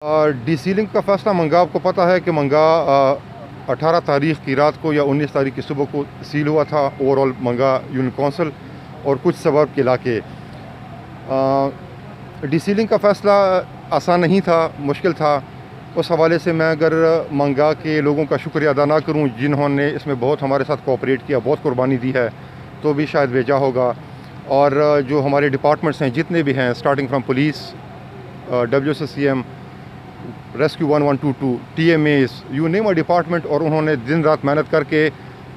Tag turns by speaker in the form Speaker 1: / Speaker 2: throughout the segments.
Speaker 1: डीसीलिंग का फ़ैसला मंगा, आपको पता है कि मंगा 18 तारीख़ की रात को या 19 तारीख़ की सुबह को सील हुआ था ओवरऑल मंगा यूनियन कौंसिल और कुछ सबब के इलाके। डीसीलिंग का फ़ैसला आसान नहीं था, मुश्किल था। उस हवाले से मैं अगर मंगा के लोगों का शुक्रिया अदा ना करूं जिन्होंने इसमें बहुत हमारे साथ कोऑपरेट किया, बहुत कुर्बानी दी है, तो भी शायद बेजा होगा। और जो हमारे डिपार्टमेंट्स हैं जितने भी हैं, starting from police, WSCM, rescue 1122, TMAs, you name a department, और उन्होंने दिन रात मेहनत करके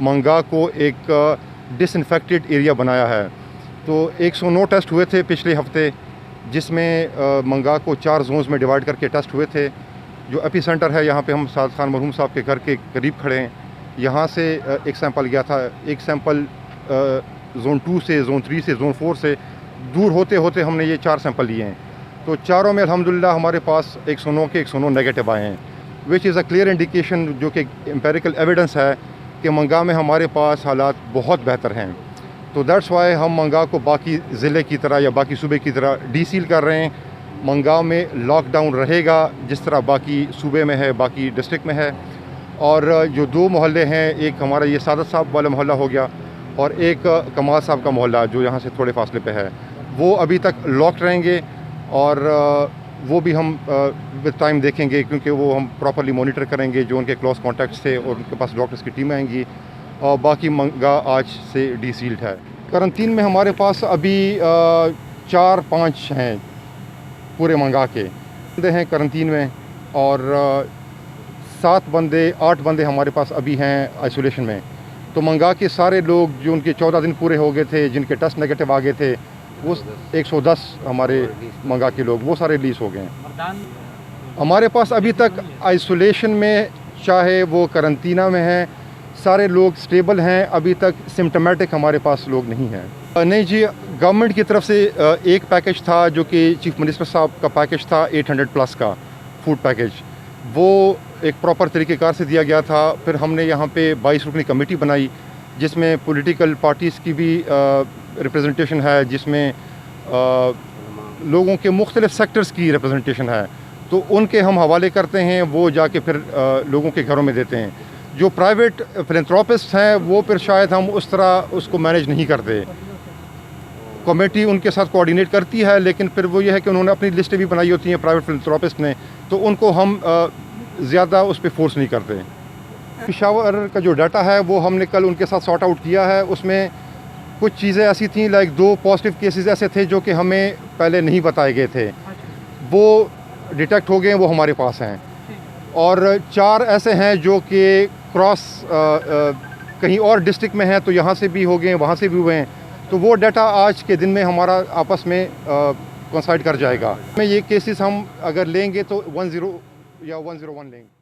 Speaker 1: मंगा को एक डिसइंफेक्टेड एरिया बनाया है। तो 109 टेस्ट हुए थे पिछले हफ्ते, जिसमें मंगा को 4 जोन्स में डिवाइड करके टेस्ट हुए थे। जो एपी सेंटर है, यहाँ पे हम साद खान मरहूम साहब के घर के करीब खड़े हैं, यहाँ से एक सैंपल गया था। एक सैंपल जोन 2 से, जोन 3 से, जोन 4 से दूर होते होते हमने ये 4 सैंपल लिए हैं। तो चारों में अल्हम्दुलिल्लाह हमारे पास 109 के 109 नेगेटिव आए हैं, which is a clear indication, जो कि एम्पेरिकल एविडेंस है कि मंगा में हमारे पास हालात बहुत बेहतर हैं। तो दैट्स वाई हम मंगा को बाकी ज़िले की तरह या बाकी सूबे की तरह डीसील कर रहे हैं। मंगा में लॉकडाउन रहेगा जिस तरह बाकी सूबे में है, बाकी डिस्ट्रिक्ट में है। और जो 2 मोहल्ले हैं, एक हमारा ये सादत साहब वाला मोहल्ला हो गया और एक कमाल साहब का मोहल्ला जो यहाँ से थोड़े फासले पे है, वो अभी तक लॉक्ड रहेंगे। और वो भी हम विद टाइम देखेंगे, क्योंकि वो हम प्रॉपर्ली मॉनिटर करेंगे। जो उनके क्लोज कॉन्टैक्ट्स थे और उनके पास डॉक्टर्स की टीमें आएंगी। और बाकी मंगा आज से डीसील्ड है। करंटीन में हमारे पास अभी 4-5 हैं पूरे मंगा के बंदे हैं करंटीन में, और 8 बंदे हमारे पास अभी हैं आइसोलेशन में। तो मंगा के सारे लोग जो उनके 14 दिन पूरे हो गए थे, जिनके टेस्ट नेगेटिव आ गए थे, वो 110 हमारे मंगा के लोग वो सारे रिलीज़ हो गए हैं। हमारे पास अभी तक आइसोलेशन में, चाहे वो करंटीना में हैं, सारे लोग स्टेबल हैं। अभी तक सिम्टोमेटिक हमारे पास लोग नहीं हैं। नहीं जी, गवर्नमेंट की तरफ से एक पैकेज था जो कि चीफ मिनिस्टर साहब का पैकेज था 800+ का फूड पैकेज, वो एक प्रॉपर तरीक़ेकार से दिया गया था। फिर हमने यहाँ पे 22 रुकनी कमेटी बनाई जिसमें पॉलिटिकल पार्टीज़ की भी रिप्रेजेंटेशन है, जिसमें लोगों के मुख्तलिफ सेक्टर्स की रिप्रेजेंटेशन है। तो उनके हम हवाले करते हैं, वो जाके फिर लोगों के घरों में देते हैं। जो प्राइवेट फिलैंथ्रोपिस्ट हैं वो फिर शायद हम उस तरह उसको मैनेज नहीं करते। कमेटी उनके साथ कोऑर्डिनेट करती है, लेकिन फिर वो ये है कि उन्होंने अपनी लिस्टें भी बनाई होती हैं प्राइवेट फिलैंथ्रोपिस्ट ने, तो उनको हम ज़्यादा उस पर फोर्स नहीं करते। पेशावर का जो डाटा है वो हमने कल उनके साथ सॉर्ट आउट किया है। उसमें कुछ चीज़ें ऐसी थीं, लाइक 2 पॉजिटिव केसेस ऐसे थे जो कि हमें पहले नहीं बताए गए थे, वो डिटेक्ट हो गए, वो हमारे पास हैं। और 4 ऐसे हैं जो कि क्रॉस कहीं और डिस्ट्रिक्ट में हैं, तो यहाँ से भी हो गए, वहाँ से भी हुए हैं। तो वो डाटा आज के दिन में हमारा आपस में कोइंसाइड कर जाएगा। में ये केसेस हम अगर लेंगे तो 10 या 101 लेंगे।